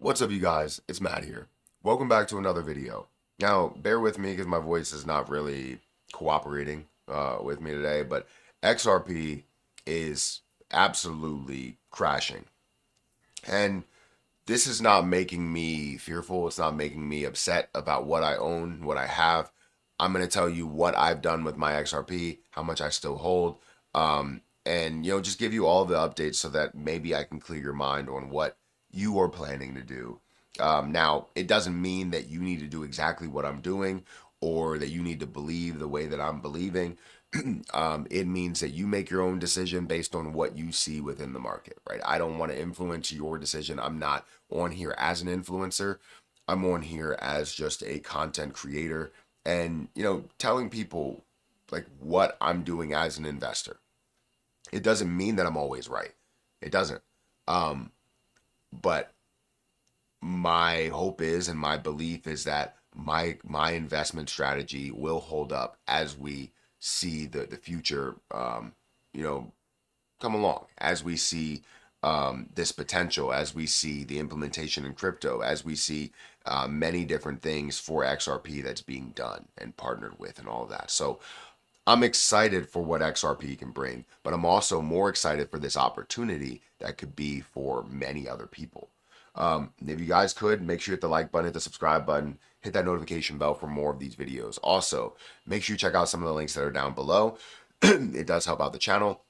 What's up, you guys? It's Matt here. Welcome back to another video. Now, bear with me because my voice is not really cooperating with me today, but XRP is absolutely crashing. And this is not making me fearful. It's not making me upset about what I own, what I have. I'm going to tell you what I've done with my XRP, how much I still hold, and just give you all the updates so that maybe I can clear your mind on what you are planning to do. Now, it doesn't mean that you need to do exactly what I'm doing or that you need to believe the way that I'm believing. It means that you make your own decision based on what you see within the market, right? I don't want to influence your decision. I'm not on here as an influencer. I'm on here as just a content creator and, telling people like what I'm doing as an investor. It doesn't mean that I'm always right. It doesn't. Um, but my hope is and my belief is that my investment strategy will hold up as we see the future you know come along, as we see this potential, as we see the implementation in crypto, as we see many different things for XRP that's being done and partnered with and all of that. So I'm excited for what XRP can bring, but I'm also more excited for this opportunity that could be for many other people. If you guys could, make sure you hit the like button, hit the subscribe button, hit that notification bell for more of these videos. Also, make sure you check out some of the links that are down below. It does help out the channel.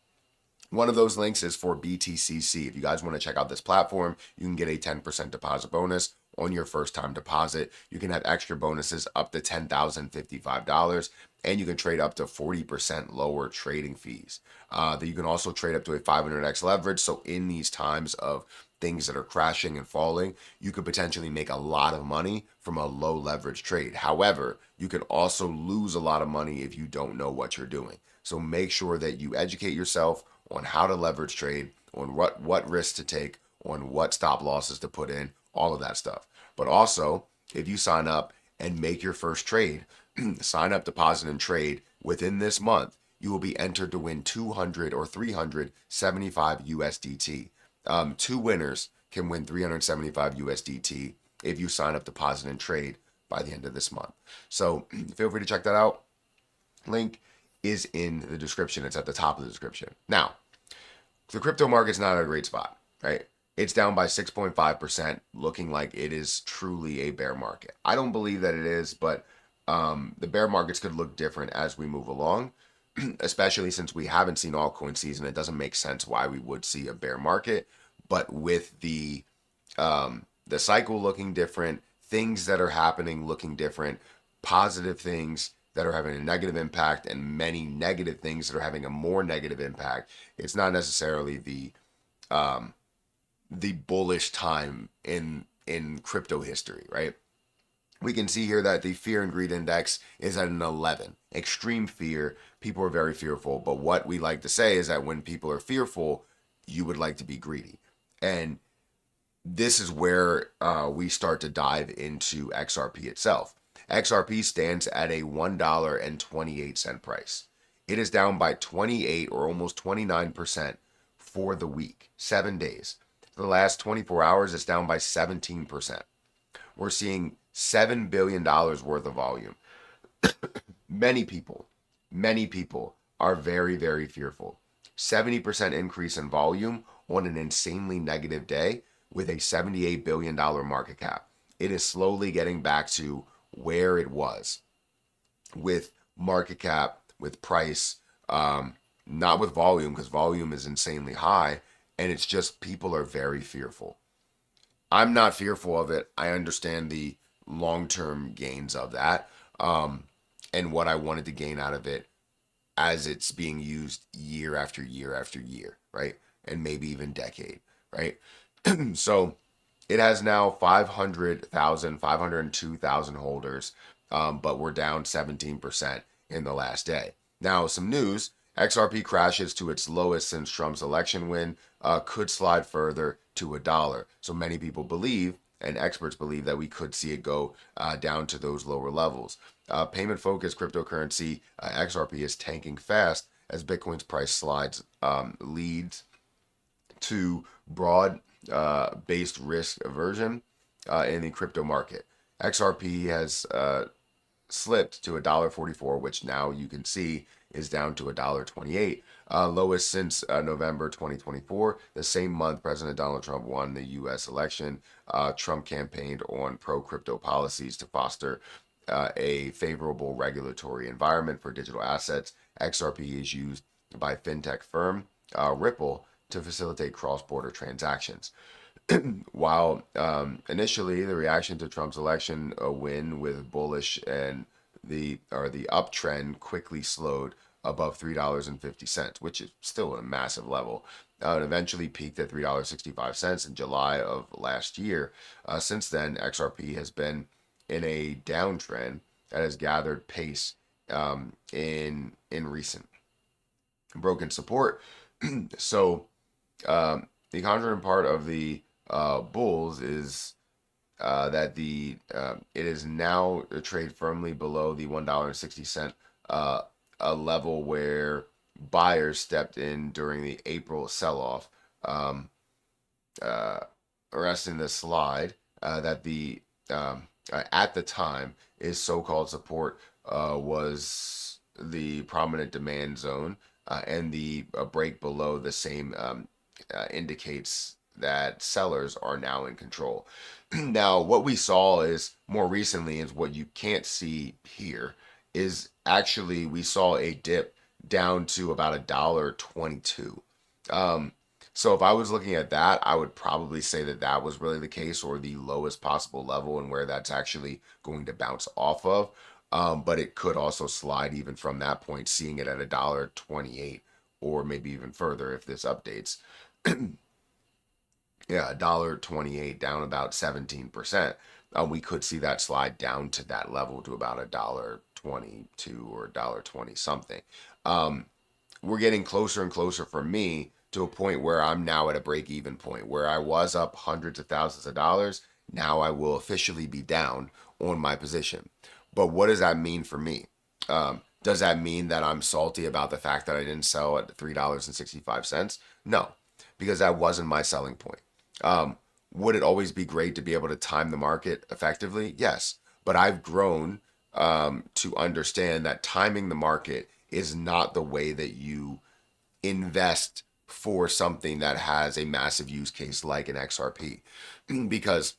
One of those links is for BTCC. If you guys want to check out this platform, you can get a 10% deposit bonus on your first time deposit. You can have extra bonuses up to $10,055, and you can trade up to 40% lower trading fees. You can also trade up to a 500x leverage. So in these times of things that are crashing and falling, you could potentially make a lot of money from a low leverage trade. However, you can also lose a lot of money if you don't know what you're doing. So make sure that you educate yourself on how to leverage trade, on what risks to take, on what stop losses to put in, all of that stuff. But also, if you sign up and make your first trade, sign up, deposit, and trade within this month, you will be entered to win 200 or 375 USDT. Two winners can win 375 USDT if you sign up, deposit, and trade by the end of this month. So feel free to check that out. Link is in the description. It's at the top of the description. Now, the crypto market's not at a great spot, right? It's down by 6.5%, looking like it is truly a bear market. I don't believe that it is, but the bear markets could look different as we move along, especially since we haven't seen altcoin season. It doesn't make sense why we would see a bear market, but with the cycle looking different, things that are happening looking different, positive things that are having a negative impact, and many negative things that are having a more negative impact. It's not necessarily the bullish time in crypto history, right? We can see here that the fear and greed index is at an 11. Extreme fear. People are very fearful. But what we like to say is that when people are fearful, you would like to be greedy. And this is where we start to dive into XRP itself. XRP stands at a $1.28 price. It is down by 28 or almost 29% for the week, 7 days. For the last 24 hours, it's down by 17%. We're seeing $7 billion worth of volume. Many people are very, very fearful. 70% increase in volume on an insanely negative day with a $78 billion market cap. It is slowly getting back to where it was with market cap, with price, not with volume, because volume is insanely high. And it's just people are very fearful. I'm not fearful of it. I understand the long term gains of that, and what I wanted to gain out of it as it's being used year after year after year, right? And maybe even decade, right? So it has now 500,000, 502,000 holders, but we're down 17% in the last day. Now, some news. XRP crashes to its lowest since Trump's election win, could slide further to $1. So many people believe, and experts believe, that we could see it go down to those lower levels. Payment focused cryptocurrency XRP is tanking fast as Bitcoin's price slides, leads to broad based risk aversion. in the crypto market. XRP has slipped to $1.44, which now you can see is down to $1.28, lowest since November 2024. The same month President Donald Trump won the U.S. election. Trump campaigned on pro-crypto policies to foster a favorable regulatory environment for digital assets. XRP is used by fintech firm Ripple to facilitate cross-border transactions. While initially the reaction to Trump's election win with bullish and the uptrend quickly slowed above $3.50, which is still at a massive level. It eventually peaked at $3.65 in July of last year. Since then, XRP has been in a downtrend that has gathered pace in recent broken support. So the conjuring part of the bulls is that it is now trade firmly below the $1.60 a level where buyers stepped in during the April sell-off. Arresting the slide that the at the time is so-called support was the prominent demand zone, and the break below the same indicates that sellers are now in control. Now, what we saw is more recently is what you can't see here is actually we saw a dip down to about $1.22. So if I was looking at that, I would probably say that that was really the case or the lowest possible level and where that's actually going to bounce off of. But it could also slide even from that point, seeing it at $1.28 or maybe even further if this updates. Yeah, $1.28 down about 17%. We could see that slide down to that level to about $1.22 or $1.20 something. We're getting closer and closer for me to a point where I'm now at a break-even point where I was up hundreds of thousands of dollars. Now I will officially be down on my position. But what does that mean for me? Does that mean that I'm salty about the fact that I didn't sell at $3.65? No, because that wasn't my selling point. Would it always be great to be able to time the market effectively? Yes. But I've grown to understand that timing the market is not the way that you invest for something that has a massive use case like an XRP. Because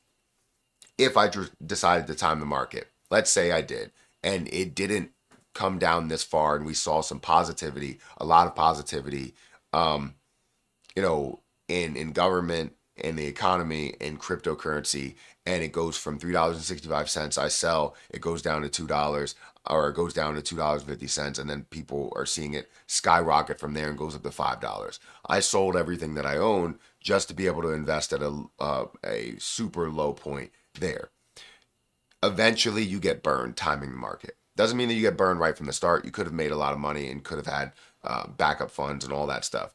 if I decided to time the market, let's say I did, and it didn't come down this far and we saw some positivity, a lot of positivity, you know, in government, in the economy, in cryptocurrency, and it goes from $3.65 I sell, it goes down to $2, or it goes down to $2.50, and then people are seeing it skyrocket from there and goes up to $5. I sold everything that I own just to be able to invest at a super low point there. Eventually, you get burned timing the market. Doesn't mean that you get burned right from the start. You could have made a lot of money and could have had backup funds and all that stuff.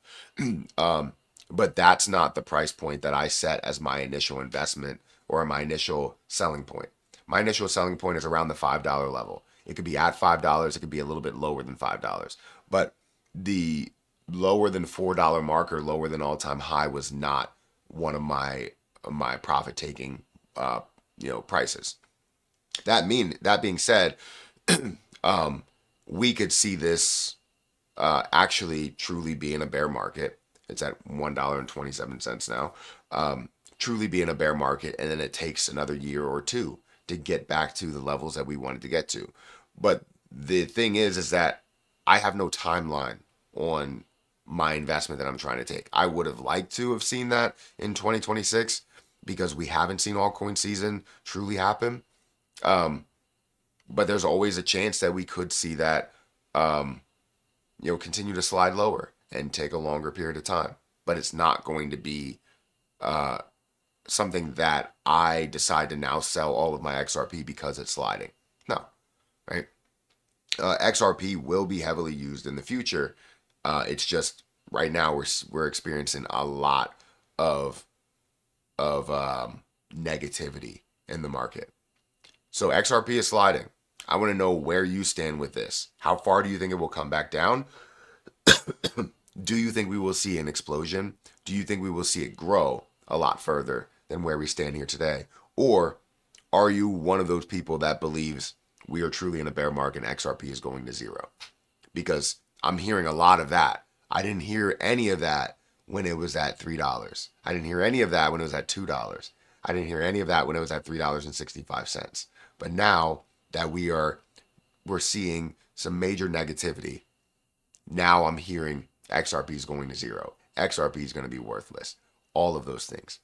But that's not the price point that I set as my initial investment or my initial selling point. My initial selling point is around the $5 level. It could be at $5, it could be a little bit lower than $5. But the lower than $4 marker, lower than all-time high, was not one of my profit taking prices. That being said, we could see this actually truly be in a bear market. It's at $1.27 now. Truly be in a bear market, and then it takes another year or two to get back to the levels that we wanted to get to. But the thing is that I have no timeline on my investment that I'm trying to take. I would have liked to have seen that in 2026 because we haven't seen altcoin season truly happen. But there's always a chance that we could see that continue to slide lower and take a longer period of time. But it's not going to be something that I decide to now sell all of my XRP because it's sliding. No, right? XRP will be heavily used in the future. It's just right now we're experiencing a lot of negativity in the market. So XRP is sliding. I want to know where you stand with this. How far do you think it will come back down? Do you think we will see an explosion? Do you think we will see it grow a lot further than where we stand here today? Or are you one of those people that believes we are truly in a bear market and XRP is going to zero? Because I'm hearing a lot of that. I didn't hear any of that when it was at $3. I didn't hear any of that when it was at $2. I didn't hear any of that when it was at $3.65. But now that we're seeing some major negativity, now I'm hearing XRP is going to zero. XRP is going to be worthless. All of those things.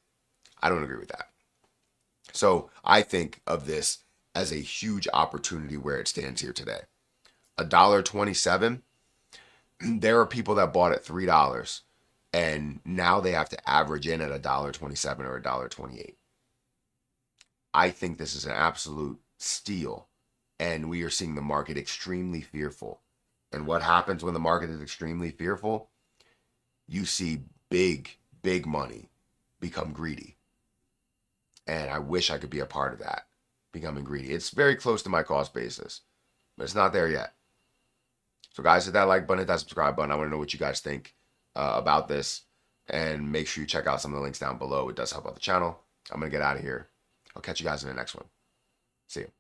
I don't agree with that. So I think of this as a huge opportunity where it stands here today. $1.27, there are people that bought at $3 and now they have to average in at $1.27 or $1.28. I think this is an absolute steal, and we are seeing the market extremely fearful. And what happens when the market is extremely fearful? You see big money become greedy. And I wish I could be a part of that, becoming greedy. It's very close to my cost basis, but it's not there yet. So guys, hit that like button, hit that subscribe button. I want to know what you guys think about this. And make sure you check out some of the links down below. It does help out the channel. I'm going to get out of here. I'll catch you guys in the next one. See you.